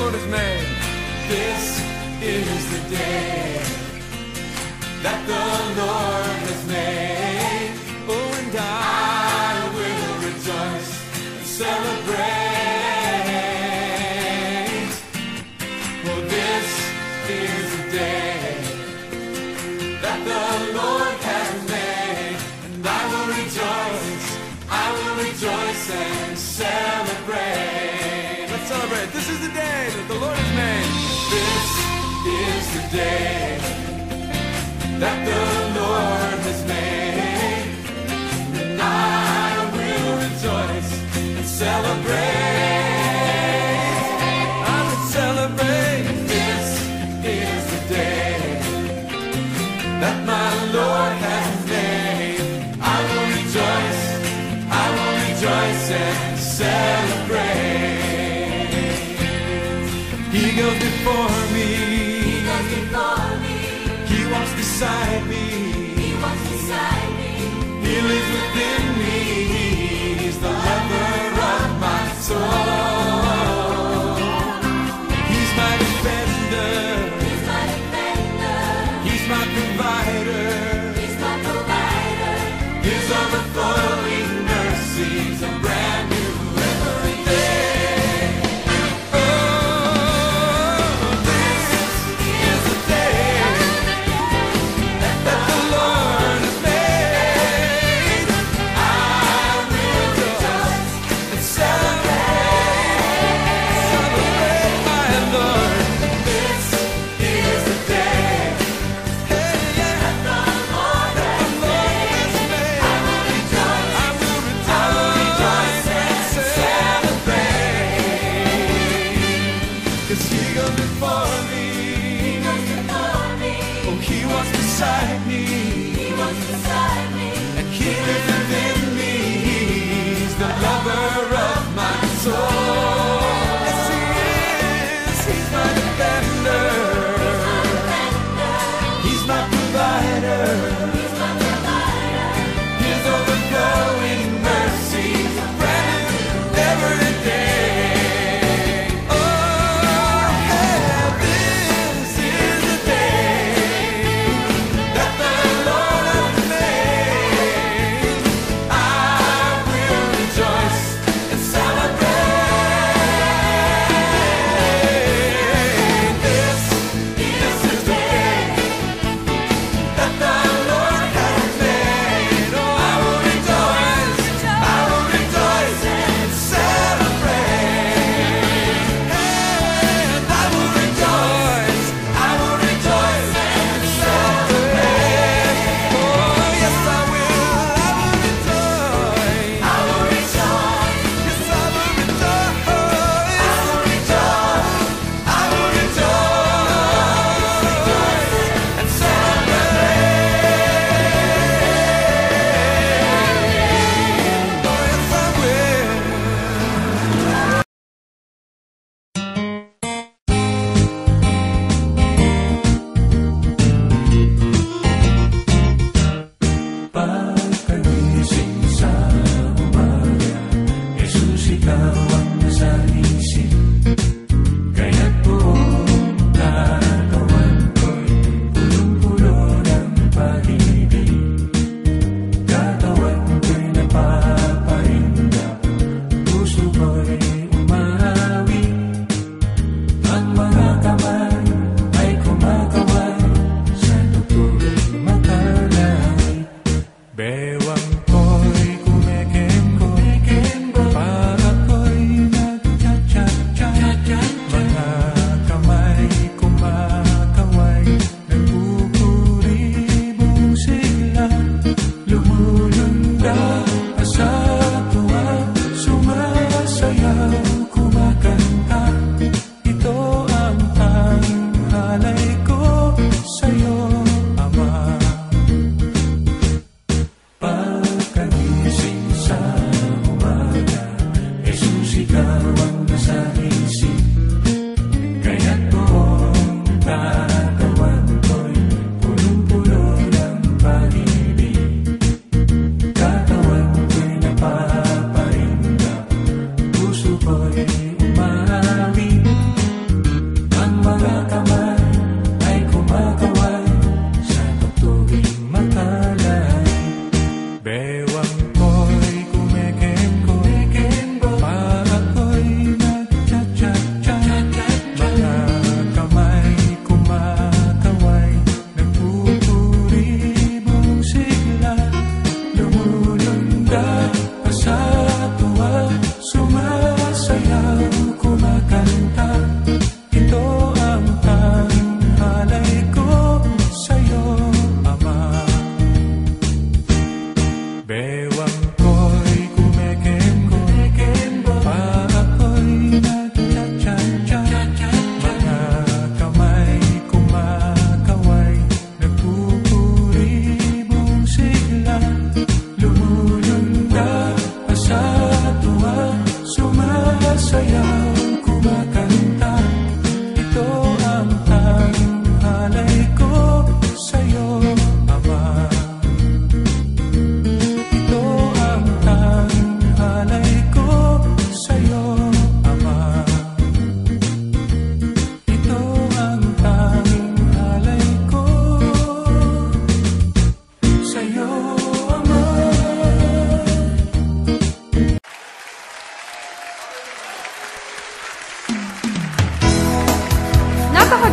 Lord has made. This is the day that the Lord has made. Oh, and I will rejoice and celebrate. For this is the day that the Lord has made. And I will rejoice and celebrate. let's celebrate. This is the day that the Lord has made. This is the day that the Lord has made, and I will rejoice and celebrate. I will celebrate. This is the day that my Lord has made. I will rejoice and celebrate. He goes before me. He walks beside me. He lives within me. He's the lover of my soul. He's my defender. He's my provider. His overflowing mercies are brand new every day. Oh, this is the day that the Lord has made. I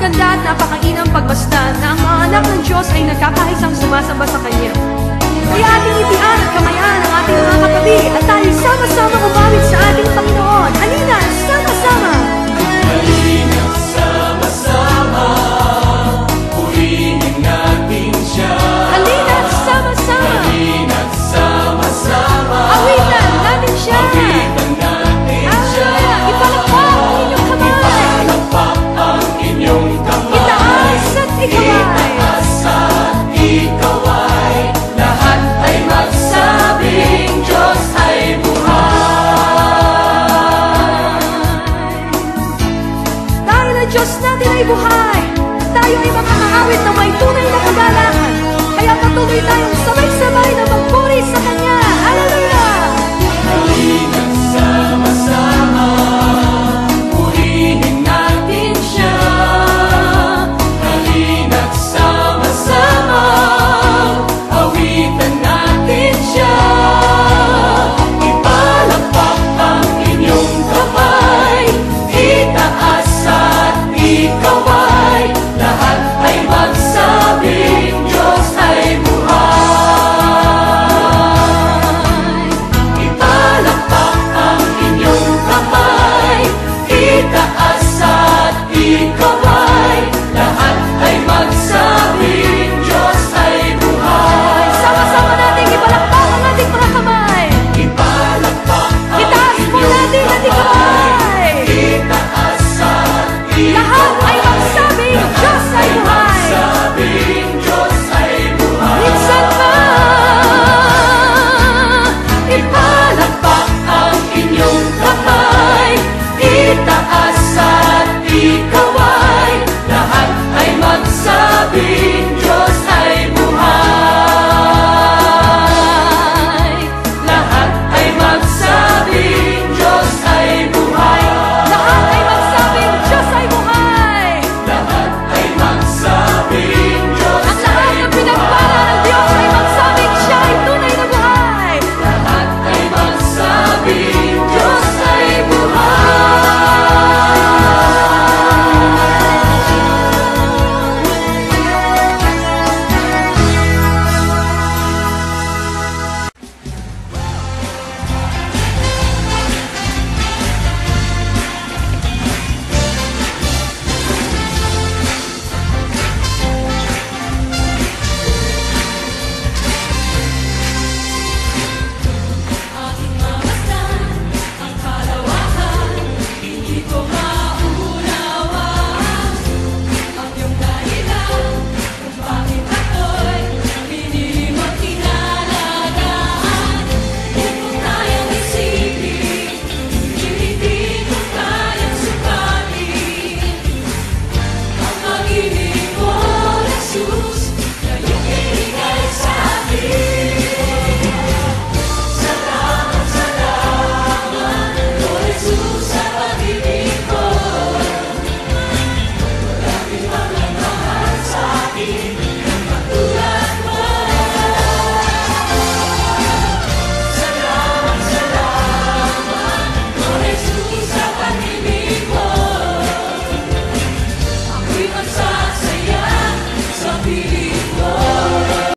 napakaganda at napakainam pagmasdan na ang mga anak ng Diyos ay nagkakaisang sumasamba sa Kanya. Kaya ating itian at kamayan ang ating mga katabi at tayo sama-sama umawit sa